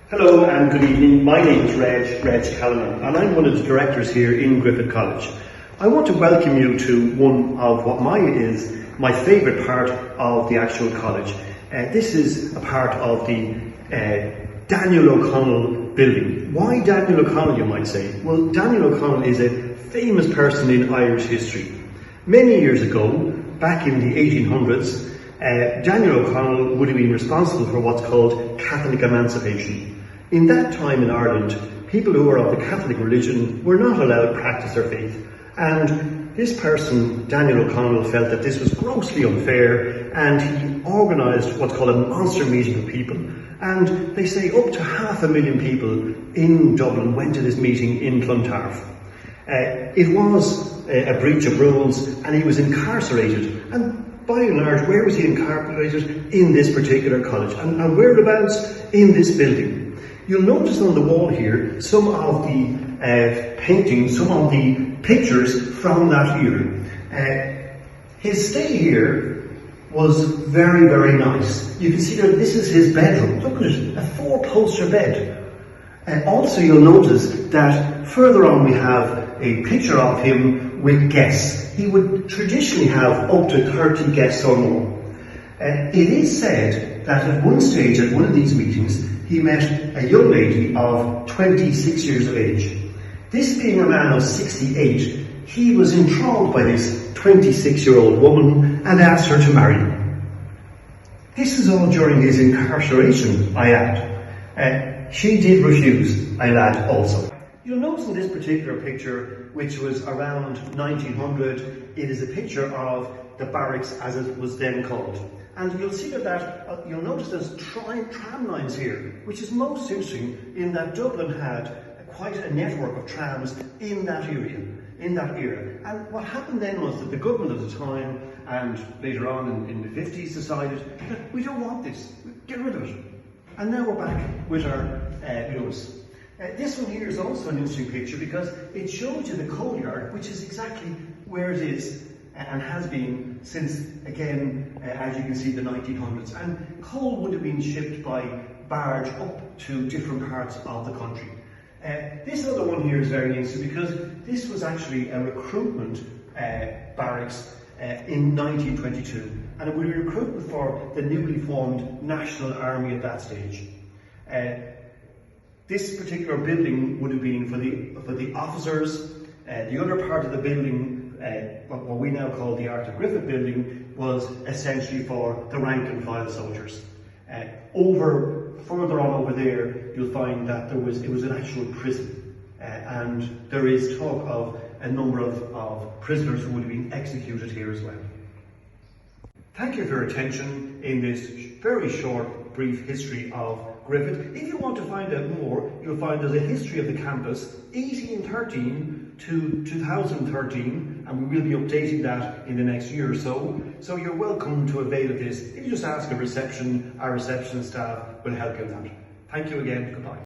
Hello and good evening. My name is Reg Callanan, and I'm one of the directors here in Griffith College. I want to welcome you to one of what is my favourite part of the actual college. This is a part of the Daniel O'Connell building. Why Daniel O'Connell, you might say? Well, Daniel O'Connell is a famous person in Irish history. Many years ago, back in the 1800s, Daniel O'Connell would have been responsible for what's called Catholic emancipation. In that time in Ireland, people who were of the Catholic religion were not allowed to practice their faith. And this person, Daniel O'Connell, felt that this was grossly unfair, and he organised what's called a monster meeting of people. And they say up to 500,000 people in Dublin went to this meeting in Clontarf. It was a breach of rules, and he was incarcerated. And by and large, where was he incarcerated? In this particular college. And whereabouts? In this building. You'll notice on the wall here some of the paintings, some of the pictures from that era. His stay here was very, very nice. You can see that this is his bedroom. Look at it, a 4-poster bed. Also you'll notice that further on we have a picture of him with guests. He would traditionally have up to 30 guests or more. It is said that at one stage at one of these meetings he met a young lady of 26 years of age. This being a man of 68, he was enthralled by this 26-year-old woman and asked her to marry him. This is all during his incarceration, I add. She did refuse, I'll add also. You'll notice in this particular picture, which was around 1900, it is a picture of the barracks as it was then called. And you'll see that you'll notice there's tram lines here, which is most interesting in that Dublin had quite a network of trams in that area, in that era. And what happened then was that the government at the time, and later on in the 50s, decided that we don't want this, get rid of it. And now we're back with our Lewis. This one here is also an interesting picture because it shows you the coal yard, which is exactly where it is and has been since, again, as you can see, the 1900s. And coal would have been shipped by barge up to different parts of the country. This other one here is very interesting because this was actually a recruitment barracks in 1922. And it would be recruitment for the newly formed National Army at that stage. This particular building would have been for the officers. The other part of the building, what we now call the Art of Griffith building, was essentially for the rank and file soldiers. Further on over there, you'll find that it was an actual prison, and there is talk of a number of prisoners who would have been executed here as well. Thank you for your attention in this very short, brief history of Griffith. If you want to find out more, you'll find there's a history of the campus, 1813 to 2013, and we will be updating that in the next year or so. So you're welcome to avail of this. If you just ask a reception, our reception staff will help you with that. Thank you again. Goodbye.